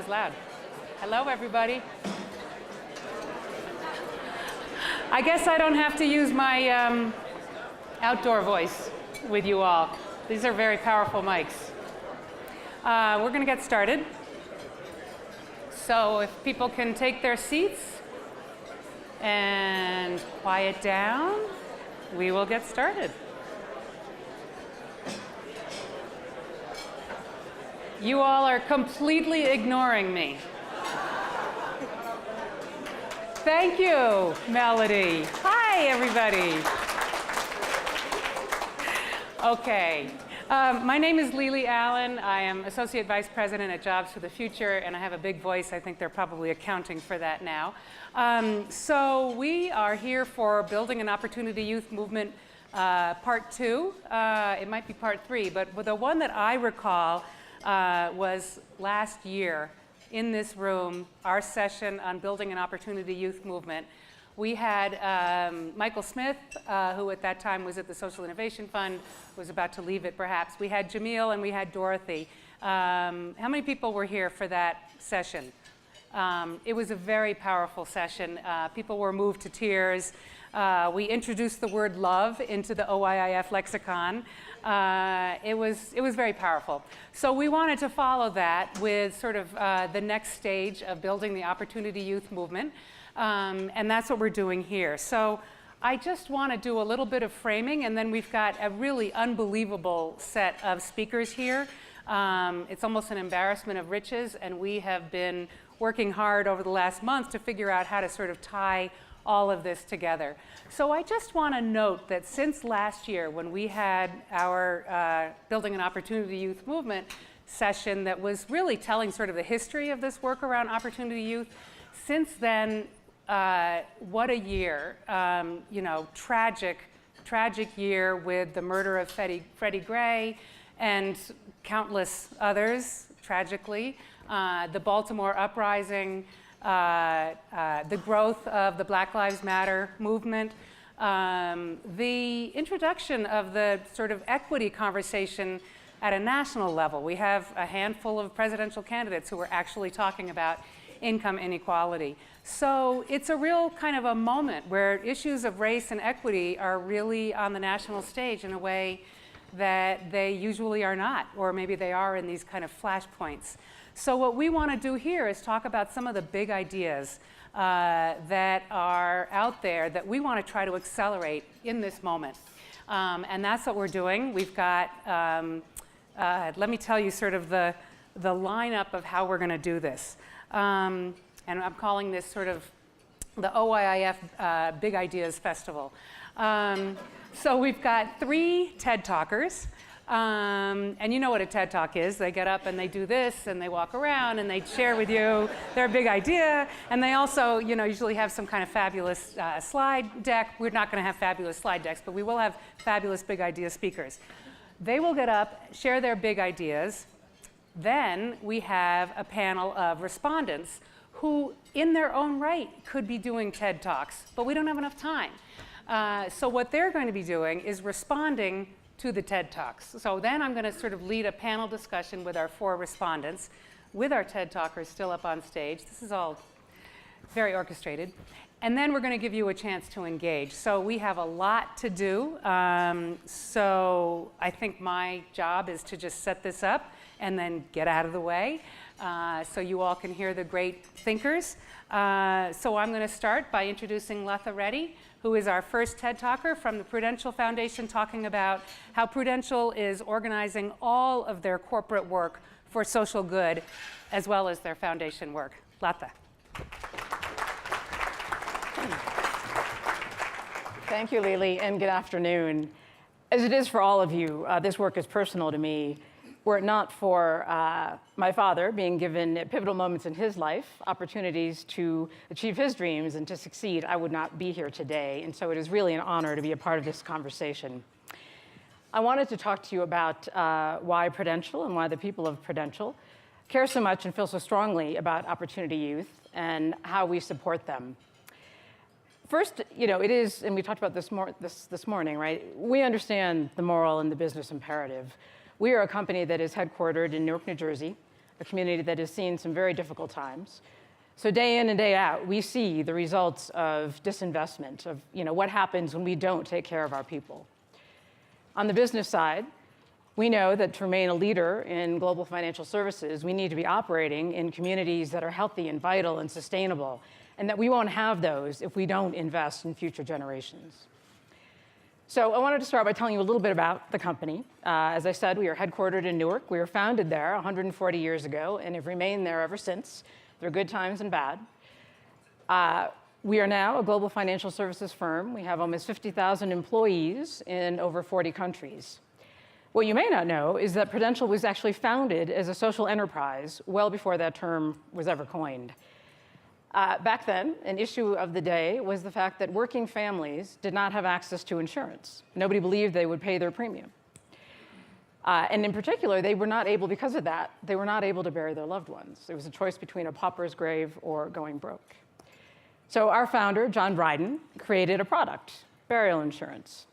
was loud. Hello, everybody. I guess I don't have to use my outdoor voice with you all. These are very powerful mics. We're going to get started. So if people can take their seats and quiet down, we will get started. You all are completely ignoring me. Thank you, Melody. Hi, everybody. Okay. My name is Lili Allen. I am Associate Vice President at Jobs for the Future, and I have a big voice. I think they're probably accounting for that now. So we are here for Building an Opportunity Youth Movement Part 2. It might be Part 3, but the one that I recall was last year in this room, our session on Building an Opportunity Youth Movement. We had Michael Smith, who at that time was at the Social Innovation Fund, was about to leave it perhaps. We had Jamil and we had Dorothy. How many people were here for that session? It was a very powerful session. People were moved to tears. We introduced the word love into the OYIF lexicon. It was very powerful. So we wanted to follow that with sort of the next stage of building the Opportunity Youth Movement. And that's what we're doing here. So I just want to do a little bit of framing, and then we've got a really unbelievable set of speakers here. It's almost an embarrassment of riches, and we have been working hard over the last month to figure out how to sort of tie all of this together. So I just want to note that since last year, when we had our Building an Opportunity Youth Movement session that was really telling sort of the history of this work around Opportunity Youth, since then, what a year. You know, tragic year with the murder of Freddie Gray and countless others, tragically. The Baltimore uprising, the growth of the Black Lives Matter movement, the introduction of the sort of equity conversation at a national level. We have a handful of presidential candidates who are actually talking about income inequality. So it's a real kind of a moment where issues of race and equity are really on the national stage in a way that they usually are not, or maybe they are in these kind of flashpoints. So what we want to do here is talk about some of the big ideas that are out there that we want to try to accelerate in this moment. And that's what we're doing. We've got, let me tell you sort of the lineup of how we're going to do this. And I'm calling this sort of the OYIF Big Ideas Festival. So we've got 3 TED Talkers. And you know what a TED Talk is. They get up and they do this, and they walk around, and they share with you their big idea. And they also, you know, usually have some kind of fabulous slide deck. We're not going to have fabulous slide decks, but we will have fabulous big idea speakers. They will get up, share their big ideas. Then we have a panel of respondents who, in their own right, could be doing TED Talks, but we don't have enough time. So what they're going to be doing is responding to the TED Talks. So then I'm going to sort of lead a panel discussion with our 4 respondents, with our TED Talkers still up on stage. This is all very orchestrated. And then we're going to give you a chance to engage. So we have a lot to do. So I think my job is to just set this up and then get out of the way so you all can hear the great thinkers. So I'm going to start by introducing Lata Reddy, who is our first TED Talker from the Prudential Foundation, talking about how Prudential is organizing all of their corporate work for social good, as well as their foundation work. Lata. Thank you, Lili, and good afternoon. As it is for all of you, this work is personal to me. Were it not for my father being given at pivotal moments in his life opportunities to achieve his dreams and to succeed, I would not be here today. And so it is really an honor to be a part of this conversation. I wanted to talk to you about why Prudential and why the people of Prudential care so much and feel so strongly about Opportunity Youth and how we support them. First, you know, it is, and we talked about this morning, right? We understand the moral and the business imperative. We are a company that is headquartered in Newark, New Jersey, a community that has seen some very difficult times. So day in and day out, we see the results of disinvestment, of what happens when we don't take care of our people. On the business side, we know that to remain a leader in global financial services, we need to be operating in communities that are healthy and vital and sustainable, and that we won't have those if we don't invest in future generations. So I wanted to start by telling you a little bit about the company. As I said, we are headquartered in Newark. We were founded there 140 years ago and have remained there ever since. There are good times and bad. We are now a global financial services firm. We have almost 50,000 employees in over 40 countries. What you may not know is that Prudential was actually founded as a social enterprise well before that term was ever coined. Back then, an issue of the day was the fact that working families did not have access to insurance. Nobody believed they would pay their premium. And in particular, they were not able, because of that, they were not able to bury their loved ones. It was a choice between a pauper's grave or going broke. So our founder, John Bryden, created a product, burial insurance.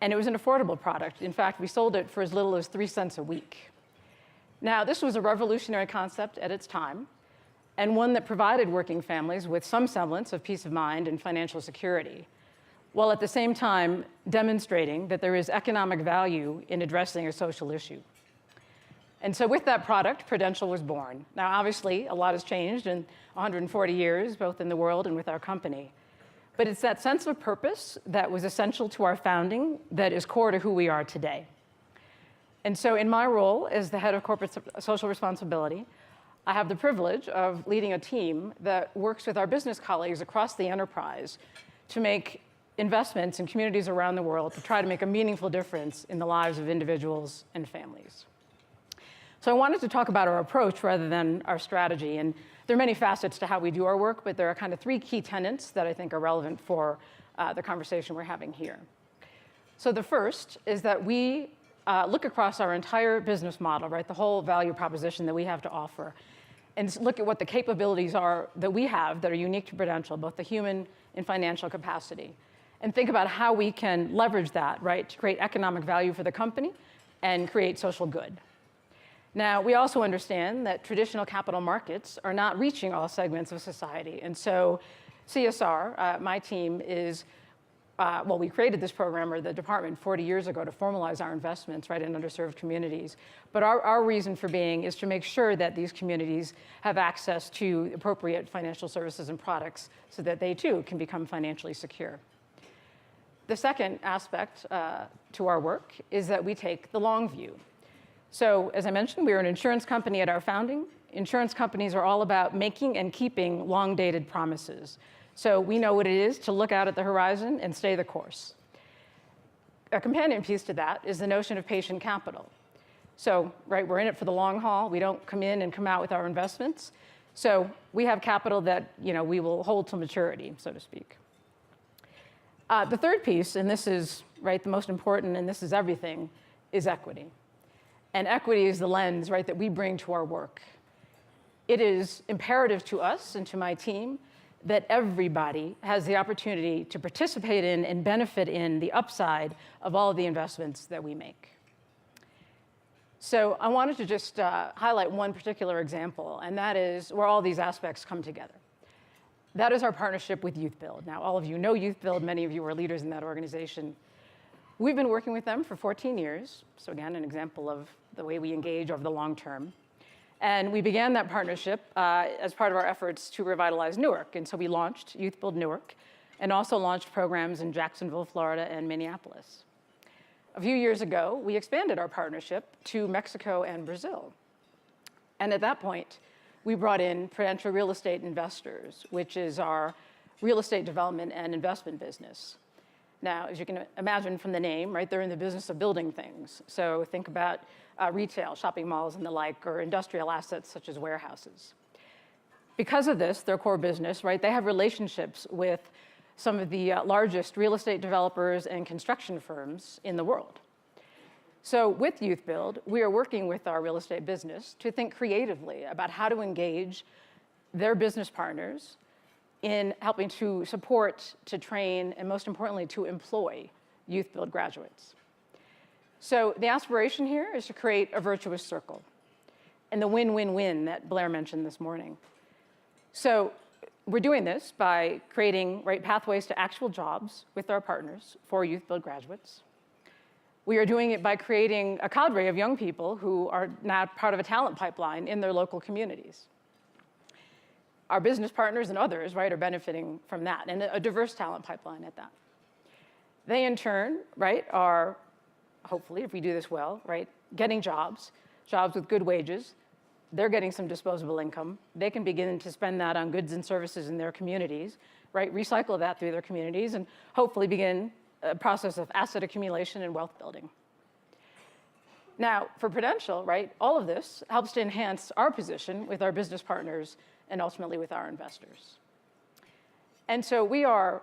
And it was an affordable product. In fact, we sold it for as little as 3 cents a week. Now, this was a revolutionary concept at its time, and one that provided working families with some semblance of peace of mind and financial security, while at the same time demonstrating that there is economic value in addressing a social issue. And so with that product, Prudential was born. Now, obviously, a lot has changed in 140 years, both in the world and with our company. But it's that sense of purpose that was essential to our founding that is core to who we are today. And so in my role as the head of corporate social responsibility, I have the privilege of leading a team that works with our business colleagues across the enterprise to make investments in communities around the world to try to make a meaningful difference in the lives of individuals and families. So I wanted to talk about our approach rather than our strategy. And there are many facets to how we do our work, but there are kind of 3 key tenets that I think are relevant for the conversation we're having here. So the first is that we look across our entire business model, right, the whole value proposition that we have to offer, and look at what the capabilities are that we have that are unique to Prudential, both the human and financial capacity, and think about how we can leverage that, right, to create economic value for the company and create social good. Now, we also understand that traditional capital markets are not reaching all segments of society. And so CSR, my team is, we created this program, or the department, 40 years ago to formalize our investments, right, in underserved communities. But our reason for being is to make sure that these communities have access to appropriate financial services and products so that they, too, can become financially secure. The second aspect to our work is that we take the long view. So, as I mentioned, we are an insurance company at our founding. Insurance companies are all about making and keeping long-dated promises. So we know what it is to look out at the horizon and stay the course. A companion piece to that is the notion of patient capital. So, right, we're in it for the long haul. We don't come in and come out with our investments. So we have capital that, we will hold to maturity, so to speak. The third piece, and this is, right, the most important, and this is everything, is equity. And equity is the lens, right, that we bring to our work. It is imperative to us and to my team that everybody has the opportunity to participate in and benefit in the upside of all of the investments that we make. So I wanted to just highlight one particular example, and that is where all these aspects come together. That is our partnership with Youth Build. Now, all of you know Youth Build. Many of you are leaders in that organization. We've been working with them for 14 years. So again, an example of the way we engage over the long term. And we began that partnership as part of our efforts to revitalize Newark. And so we launched Youth Build Newark and also launched programs in Jacksonville, Florida, and Minneapolis. A few years ago, we expanded our partnership to Mexico and Brazil. And at that point, we brought in Prudential Real Estate Investors, which is our real estate development and investment business. Now, as you can imagine from the name, right, they're in the business of building things. So think about retail, shopping malls and the like, or industrial assets such as warehouses. Because of this, their core business, right, they have relationships with some of the largest real estate developers and construction firms in the world. So with Youth Build, we are working with our real estate business to think creatively about how to engage their business partners in helping to support, to train, and most importantly, to employ Youth Build graduates. So the aspiration here is to create a virtuous circle. and the win-win-win that Blair mentioned this morning. So we're doing this by creating pathways to actual jobs with our partners for Youth Build graduates. We are doing it by creating a cadre of young people who are now part of a talent pipeline in their local communities. Our business partners and others, are benefiting from that, and a diverse talent pipeline at that. They, in turn, are, hopefully, if we do this well, getting jobs with good wages. They're getting some disposable income. They can begin to spend that on goods and services in their communities, recycle that through their communities, and hopefully begin a process of asset accumulation and wealth building. Now, for Prudential, all of this helps to enhance our position with our business partners and ultimately with our investors. And so we are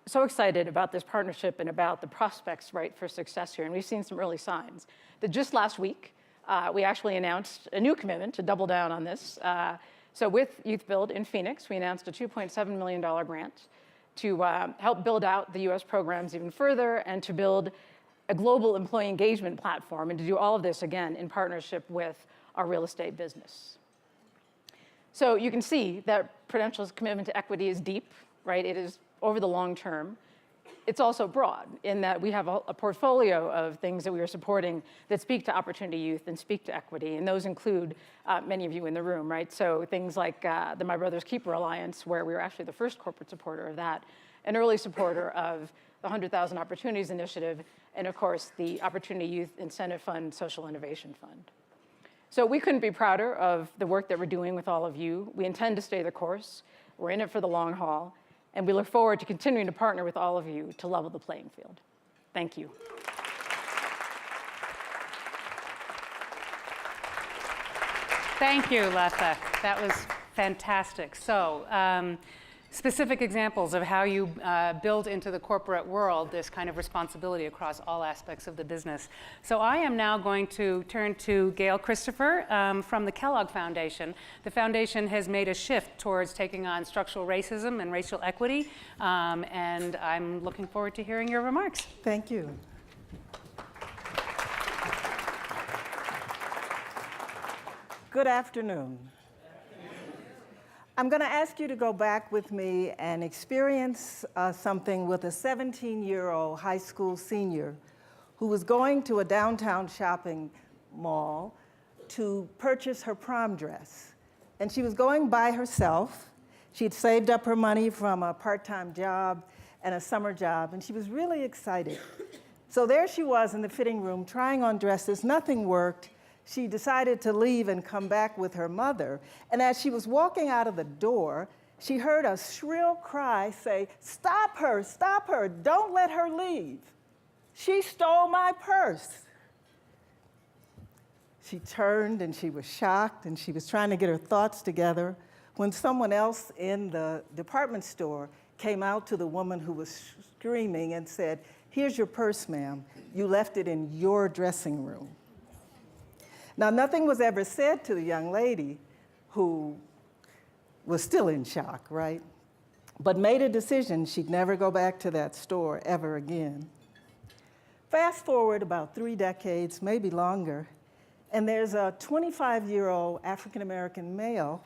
so excited about this partnership and about the prospects, for success here. And we've seen some early signs that just last week, we actually announced a new commitment to double down on this. So with Youth Build in Phoenix, we announced a $2.7 million grant to help build out the US programs even further and to build a global employee engagement platform, and to do all of this, again, in partnership with our real estate business. So you can see that Prudential's commitment to equity is deep, It is over the long term. It's also broad in that we have a portfolio of things that we are supporting that speak to opportunity youth and speak to equity, and those include many of you in the room, So things like the My Brother's Keeper Alliance, where we were actually the first corporate supporter of that, an early supporter of the 100,000 Opportunities Initiative, and of course, the Opportunity Youth Incentive Fund, Social Innovation Fund. So we couldn't be prouder of the work that we're doing with all of you. We intend to stay the course. We're in it for the long haul. And we look forward to continuing to partner with all of you to level the playing field. Thank you. Thank you, Lata. That was fantastic. So, specific examples of how you build into the corporate world this kind of responsibility across all aspects of the business. So I am now going to turn to Gail Christopher from the Kellogg Foundation. The foundation has made a shift towards taking on structural racism and racial equity, and I'm looking forward to hearing your remarks. Thank you. Good afternoon. I'm going to ask you to go back with me and experience something with a 17-year-old high school senior who was going to a downtown shopping mall to purchase her prom dress. And she was going by herself. She'd saved up her money from a part-time job and a summer job, and she was really excited. So there she was in the fitting room trying on dresses. Nothing worked. She decided to leave and come back with her mother. And as she was walking out of the door, she heard a shrill cry say, "Stop her, don't let her leave. She stole my purse." She turned and she was shocked and she was trying to get her thoughts together when someone else in the department store came out to the woman who was screaming and said, "Here's your purse, ma'am. You left it in your dressing room." Now, nothing was ever said to the young lady who was still in shock, but made a decision she'd never go back to that store ever again. Fast forward about 3 decades, maybe longer, and there's a 25-year-old African-American male,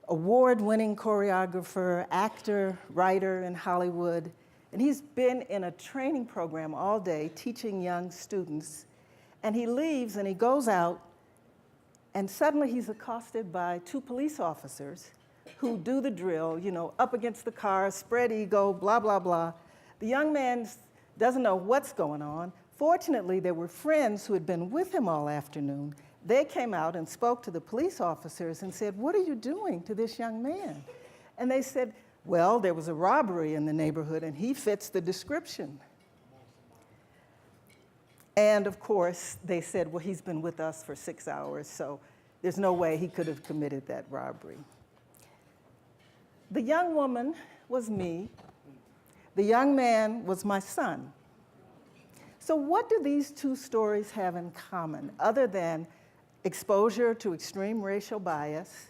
award-winning choreographer, actor, writer in Hollywood, and he's been in a training program all day teaching young students, and he leaves and he goes out, and suddenly he's accosted by 2 police officers who do the drill, up against the car, spread eagle, blah, blah, blah. The young man doesn't know what's going on. Fortunately, there were friends who had been with him all afternoon. They came out and spoke to the police officers and said, "What are you doing to this young man?" And they said, "Well, there was a robbery in the neighborhood and he fits the description." And of course, they said, "Well, he's been with us for 6 hours, so there's no way he could have committed that robbery." The young woman was me. The young man was my son. So what do these 2 stories have in common, other than exposure to extreme racial bias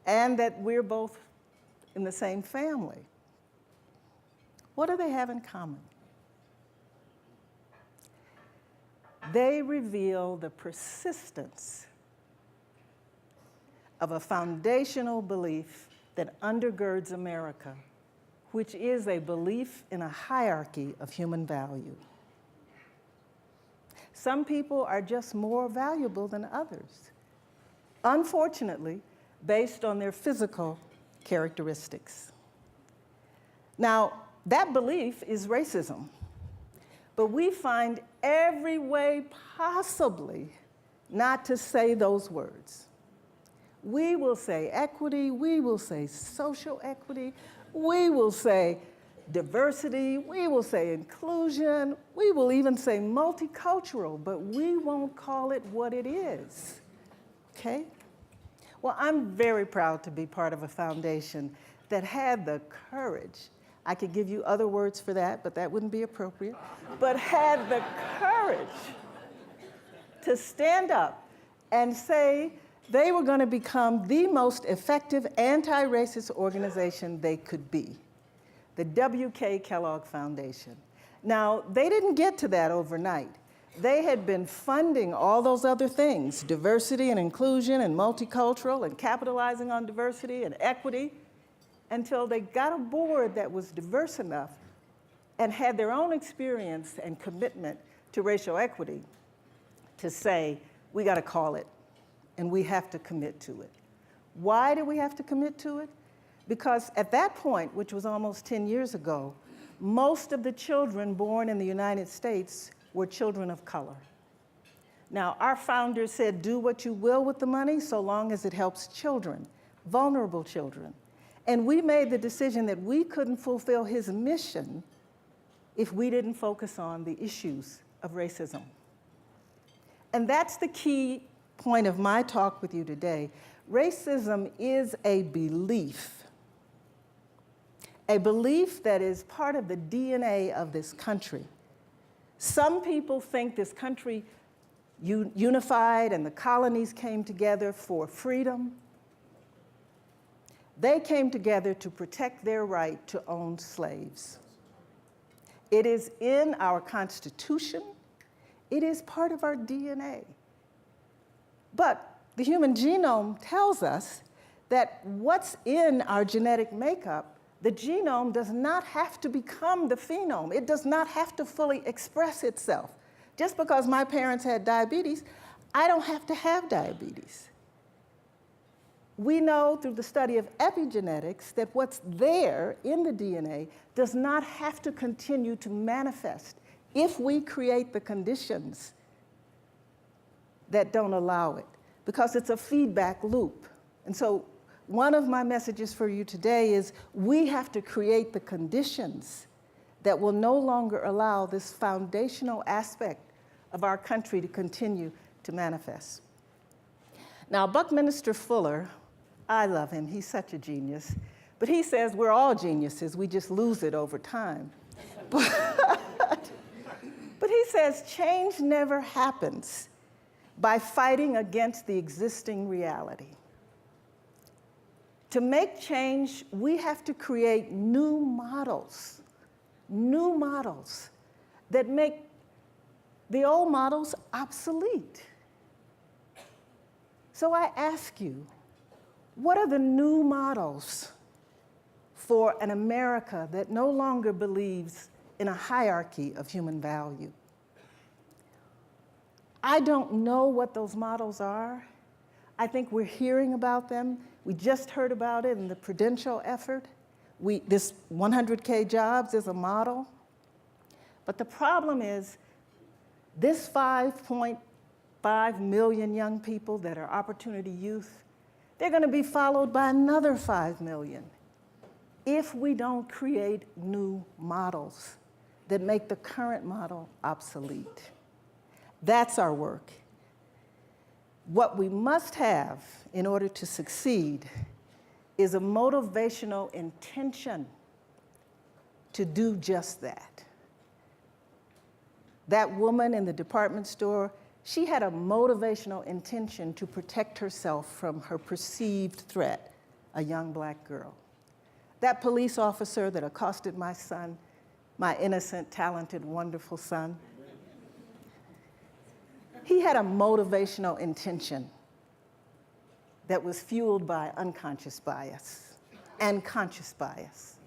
and that we're both in the same family? What do they have in common? They reveal the persistence of a foundational belief that undergirds America, which is a belief in a hierarchy of human value. Some people are just more valuable than others, unfortunately, based on their physical characteristics. Now, that belief is racism, but we find every way possibly not to say those words. We will say equity, we will say social equity, we will say diversity, we will say inclusion, we will even say multicultural, but we won't call it what it is, okay? Well, I'm very proud to be part of a foundation that had the courage, I could give you other words for that, but that wouldn't be appropriate, but had the courage to stand up and say they were going to become the most effective anti-racist organization they could be, the W.K. Kellogg Foundation. Now, they didn't get to that overnight. They had been funding all those other things, diversity and inclusion and multicultural and capitalizing on diversity and equity, until they got a board that was diverse enough and had their own experience and commitment to racial equity to say, we got to call it, and we have to commit to it. Why do we have to commit to it? Because at that point, which was almost 10 years ago, most of the children born in the United States were children of color. Now, our founders said, do what you will with the money so long as it helps children, vulnerable children. And we made the decision that we couldn't fulfill his mission if we didn't focus on the issues of racism. And that's the key point of my talk with you today. Racism is a belief that is part of the DNA of this country. Some people think this country unified and the colonies came together for freedom. They came together to protect their right to own slaves. It is in our Constitution. It is part of our DNA. But the human genome tells us that what's in our genetic makeup, the genome does not have to become the phenome. It does not have to fully express itself. Just because my parents had diabetes, I don't have to have diabetes. We know through the study of epigenetics that what's there in the DNA does not have to continue to manifest if we create the conditions that don't allow it, because it's a feedback loop. And so one of my messages for you today is we have to create the conditions that will no longer allow this foundational aspect of our country to continue to manifest. Now, Buckminster Fuller, I love him, he's such a genius, but he says we're all geniuses, we just lose it over time. But he says change never happens by fighting against the existing reality. To make change, we have to create new models that make the old models obsolete. So I ask you, what are the new models for an America that no longer believes in a hierarchy of human value? I don't know what those models are. I think we're hearing about them. We just heard about it in the Prudential effort. This 100K jobs is a model. But the problem is this 5.5 million young people that are opportunity youth, they're going to be followed by another 5 million if we don't create new models that make the current model obsolete. That's our work. What we must have in order to succeed is a motivational intention to do just that. That woman in the department store, she had a motivational intention to protect herself from her perceived threat, a young black girl. That police officer that accosted my son, my innocent, talented, wonderful son, he had a motivational intention that was fueled by unconscious bias and conscious bias.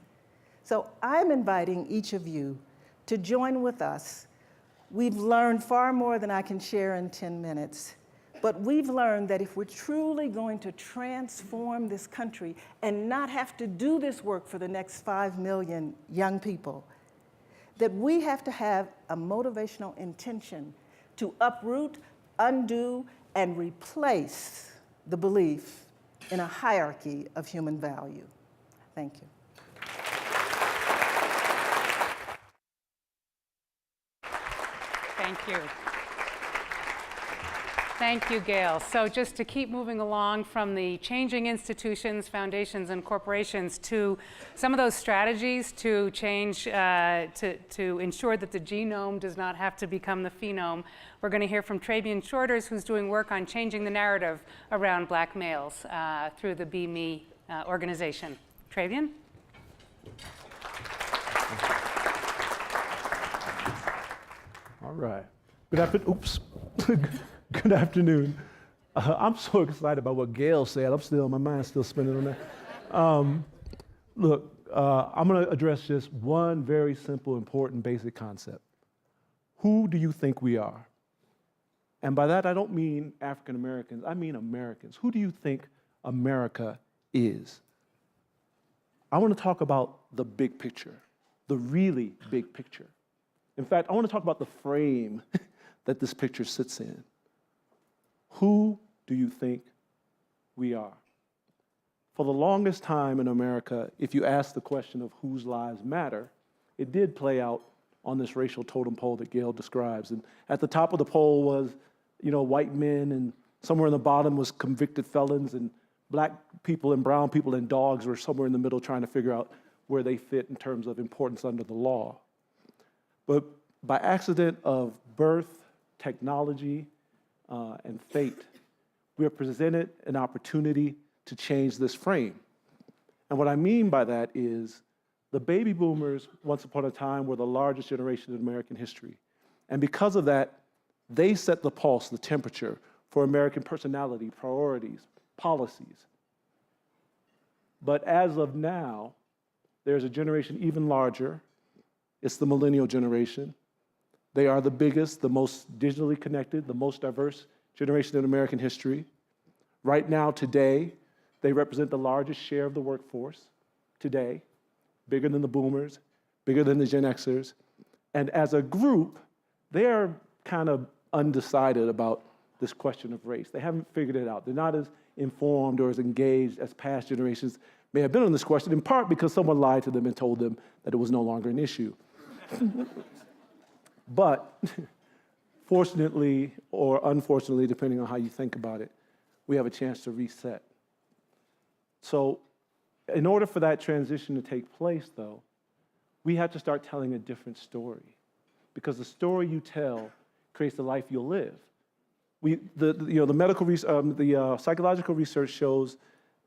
So I'm inviting each of you to join with us. We've learned far more than I can share in 10 minutes, but we've learned that if we're truly going to transform this country and not have to do this work for the next 5 million young people, that we have to have a motivational intention to uproot, undo, and replace the belief in a hierarchy of human value. Thank you. Thank you. Thank you, Gail. So just to keep moving along from the changing institutions, foundations, and corporations to some of those strategies to change, to ensure that the genome does not have to become the phenome, we're going to hear from Trabian Shorters, who's doing work on changing the narrative around black males through the Be Me organization. Trabian? All right. Good afternoon. Oops. Good afternoon. I'm so excited about what Gail said. My mind's still spinning on that. Look, I'm going to address just one very simple, important, basic concept. Who do you think we are? And by that, I don't mean African Americans. I mean Americans. Who do you think America is? I want to talk about the big picture, the really big picture. In fact, I want to talk about the frame that this picture sits in. Who do you think we are? For the longest time in America, if you ask the question of whose lives matter, it did play out on this racial totem pole that Gail describes. And at the top of the pole was, white men, and somewhere in the bottom was convicted felons, and black people and brown people and dogs were somewhere in the middle trying to figure out where they fit in terms of importance under the law. But by accident of birth, technology, and fate, we are presented an opportunity to change this frame. And what I mean by that is the baby boomers, once upon a time, were the largest generation in American history. And because of that, they set the pulse, the temperature for American personality, priorities, policies. But as of now, there's a generation even larger. It's the millennial generation. They are the biggest, the most digitally connected, the most diverse generation in American history. Right now, today, they represent the largest share of the workforce today, bigger than the boomers, bigger than the Gen Xers. And as a group, they are kind of undecided about this question of race. They haven't figured it out. They're not as informed or as engaged as past generations may have been on this question, in part because someone lied to them and told them that it was no longer an issue. But fortunately or unfortunately, depending on how you think about it, we have a chance to reset. So in order for that transition to take place, though, we have to start telling a different story, because the story you tell creates the life you'll live. The psychological research shows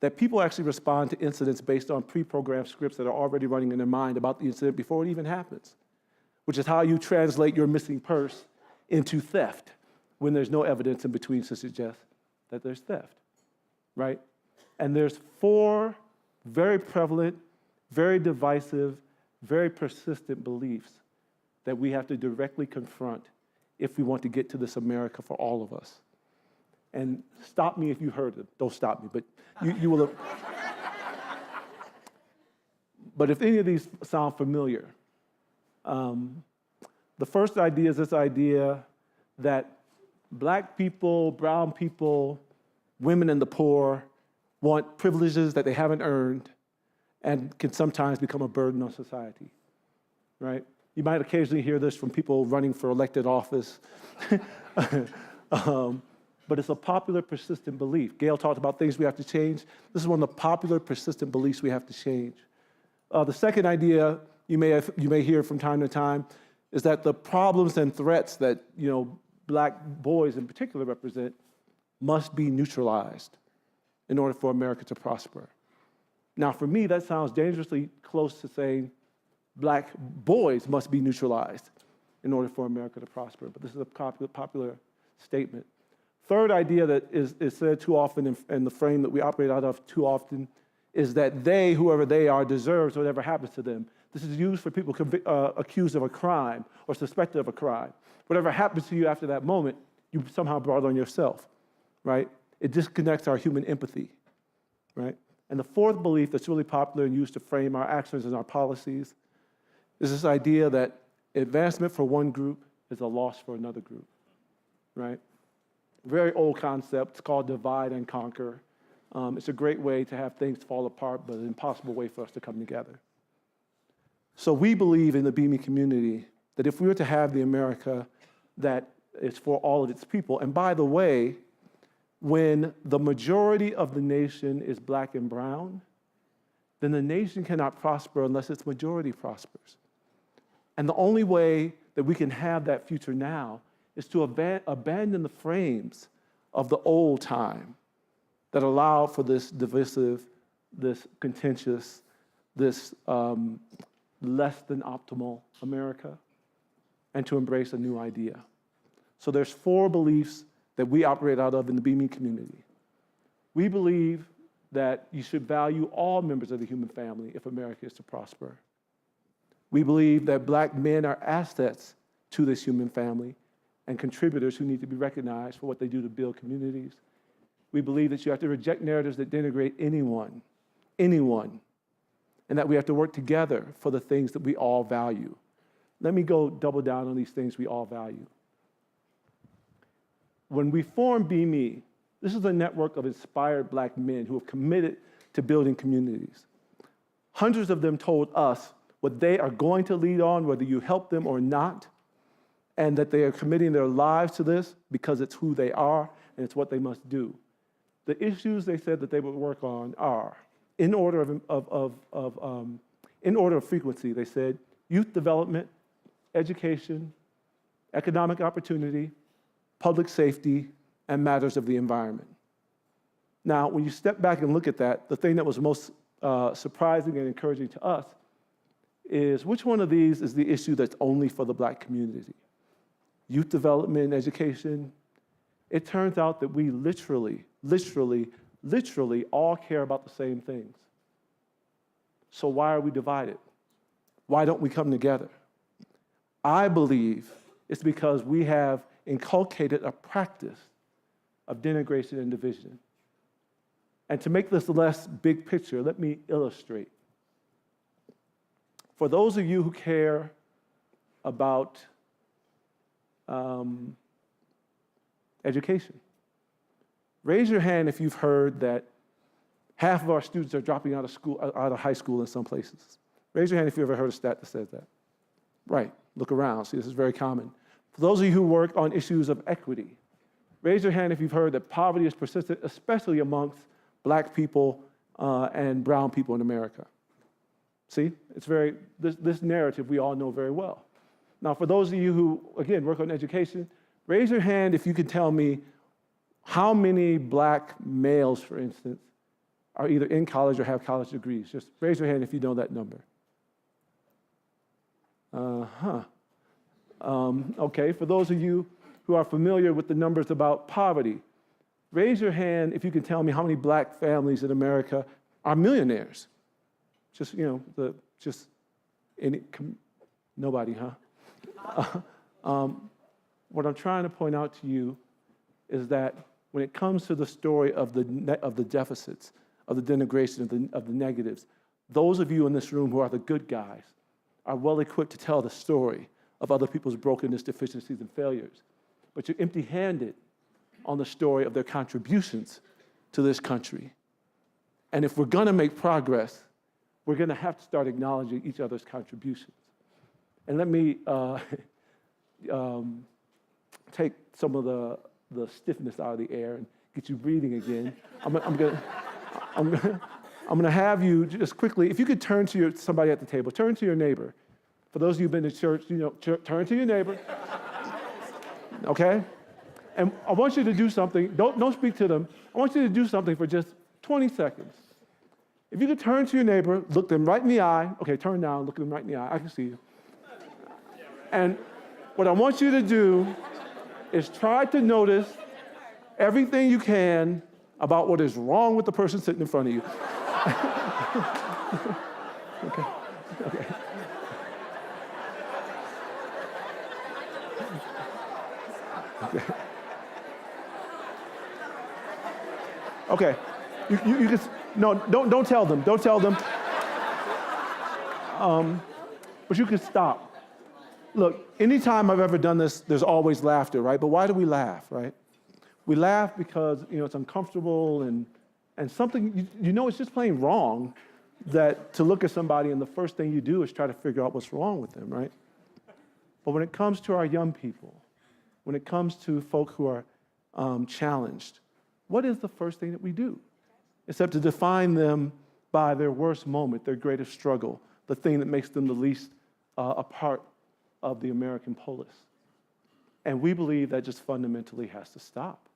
that people actually respond to incidents based on pre-programmed scripts that are already running in their mind about the incident before it even happens, which is how you translate your missing purse into theft when there's no evidence in between to suggest that there's theft, right? And there's 4 very prevalent, very divisive, very persistent beliefs that we have to directly confront if we want to get to this America for all of us. And stop me if you heard it. Don't stop me, but you will have. But if any of these sound familiar, the first idea is this idea that black people, brown people, women and the poor want privileges that they haven't earned and can sometimes become a burden on society, right? You might occasionally hear this from people running for elected office. But it's a popular, persistent belief. Gail talked about things we have to change. This is one of the popular, persistent beliefs we have to change. The second idea you may hear from time to time is that the problems and threats that black boys in particular represent must be neutralized in order for America to prosper. Now, for me, that sounds dangerously close to saying black boys must be neutralized in order for America to prosper, but this is a popular statement. Third idea that is said too often in the frame that we operate out of too often is that they, whoever they are, deserves whatever happens to them. This is used for people accused of a crime or suspected of a crime. Whatever happens to you after that moment, you somehow brought on yourself, right? It disconnects our human empathy, right? And the fourth belief that's really popular and used to frame our actions and our policies is this idea that advancement for one group is a loss for another group, right? Very old concept. It's called divide and conquer. It's a great way to have things fall apart, but an impossible way for us to come together. So we believe in the Be Me community that if we were to have the America that is for all of its people, and by the way, when the majority of the nation is black and brown, then the nation cannot prosper unless its majority prospers. And the only way that we can have that future now is to abandon the frames of the old time that allow for this divisive, this contentious, this less than optimal America, and to embrace a new idea. So there's 4 beliefs that we operate out of in the Be Me community. We believe that you should value all members of the human family if America is to prosper. We believe that black men are assets to this human family and contributors who need to be recognized for what they do to build communities. We believe that you have to reject narratives that denigrate anyone, and that we have to work together for the things that we all value. Let me go double down on these things we all value. When we formed Be Me, this is a network of inspired black men who have committed to building communities. Hundreds of them told us what they are going to lead on, whether you help them or not, and that they are committing their lives to this because it's who they are and it's what they must do. The issues they said that they would work on are, in order of frequency, they said youth development, education, economic opportunity, public safety, and matters of the environment. Now, when you step back and look at that, the thing that was most surprising and encouraging to us is which one of these is the issue that's only for the black community? Youth development and education. It turns out that we literally all care about the same things. So why are we divided? Why don't we come together? I believe it's because we have inculcated a practice of denigration and division. And to make this less big picture, let me illustrate. For those of you who care about education, raise your hand if you've heard that half of our students are dropping out of high school in some places. Raise your hand if you've ever heard a stat that says that. Right, look around, see, this is very common. For those of you who work on issues of equity, raise your hand if you've heard that poverty is persistent, especially amongst black people and brown people in America. See, it's this narrative we all know very well. Now, for those of you who, again, work on education, raise your hand if you can tell me how many black males, for instance, are either in college or have college degrees. Just raise your hand if you know that number. Okay, for those of you who are familiar with the numbers about poverty, raise your hand if you can tell me how many black families in America are millionaires. Just, nobody, huh? What I'm trying to point out to you is that when it comes to the story of the deficits, of the denigration, of the negatives, those of you in this room who are the good guys are well equipped to tell the story of other people's brokenness, deficiencies, and failures. But you're empty-handed on the story of their contributions to this country. And if we're gonna make progress, we're gonna have to start acknowledging each other's contributions. And let me take some of the stiffness out of the air and get you breathing again. I'm gonna have you just quickly, if you could turn to somebody at the table, turn to your neighbor. For those of you who've been to church, turn to your neighbor, okay? And I want you to do something, don't speak to them. I want you to do something for just 20 seconds. If you could turn to your neighbor, look them right in the eye, okay, turn down, look them right in the eye, I can see you. And what I want you to do is try to notice everything you can about what is wrong with the person sitting in front of you. Okay. Okay. Okay. Okay. You just, no, don't tell them. Don't tell them. But you can stop. Look, anytime I've ever done this, there's always laughter, right? But why do we laugh, right? We laugh because, it's uncomfortable and something, it's just plain wrong that to look at somebody and the first thing you do is try to figure out what's wrong with them, right? But when it comes to our young people, when it comes to folk who are challenged, what is the first thing that we do? Except to define them by their worst moment, their greatest struggle, the thing that makes them the least a part of the American polis. And we believe that just fundamentally has to stop.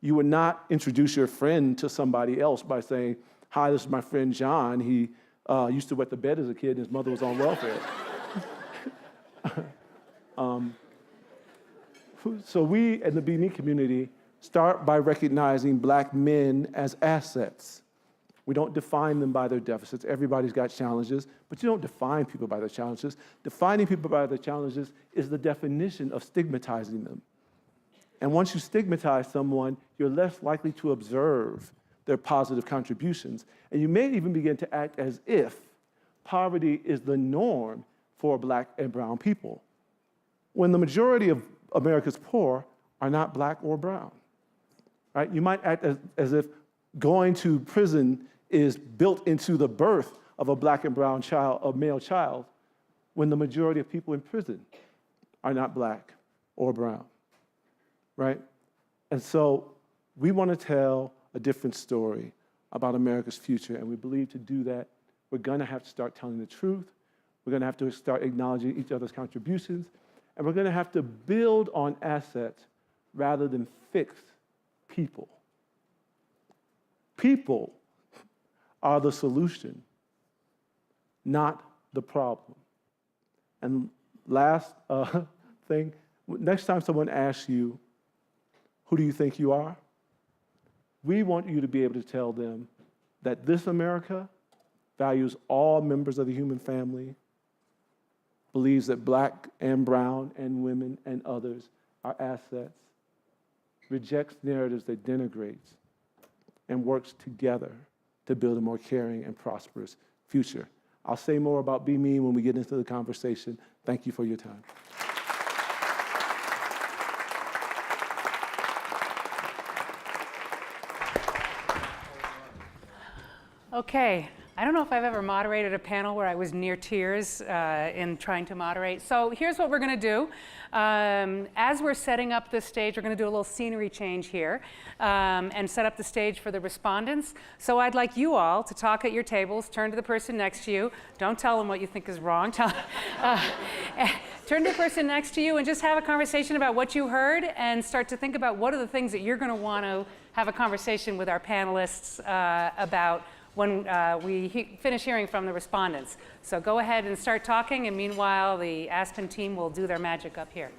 You would not introduce your friend to somebody else by saying, "Hi, this is my friend John. He used to wet the bed as a kid and his mother was on welfare." So we in the Be Me community start by recognizing Black men as assets. We don't define them by their deficits. Everybody's got challenges, but you don't define people by their challenges. Defining people by their challenges is the definition of stigmatizing them. And once you stigmatize someone, you're less likely to observe their positive contributions. And you may even begin to act as if poverty is the norm for Black and brown people, when the majority of America's poor are not Black or brown, right? You might act as if going to prison is built into the birth of a Black and brown child, a male child, when the majority of people in prison are not Black or brown, right? And so we want to tell a different story about America's future, and we believe to do that, we're going to have to start telling the truth. We're going to have to start acknowledging each other's contributions, and we're going to have to build on assets rather than fix people. People are the solution, not the problem. And last thing, next time someone asks you, "Who do you think you are?" we want you to be able to tell them that this America values all members of the human family, believes that Black and brown and women and others are assets, rejects narratives that denigrates, and works together to build a more caring and prosperous future. I'll say more about Be Me when we get into the conversation. Thank you for your time. Okay, I don't know if I've ever moderated a panel where I was near tears in trying to moderate. So here's what we're going to do. As we're setting up this stage, we're going to do a little scenery change here and set up the stage for the respondents. So I'd like you all to talk at your tables, turn to the person next to you. Don't tell them what you think is wrong. Turn to the person next to you and just have a conversation about what you heard and start to think about what are the things that you're going to want to have a conversation with our panelists about when we finish hearing from the respondents. So go ahead and start talking, and meanwhile, the Aspen team will do their magic up here.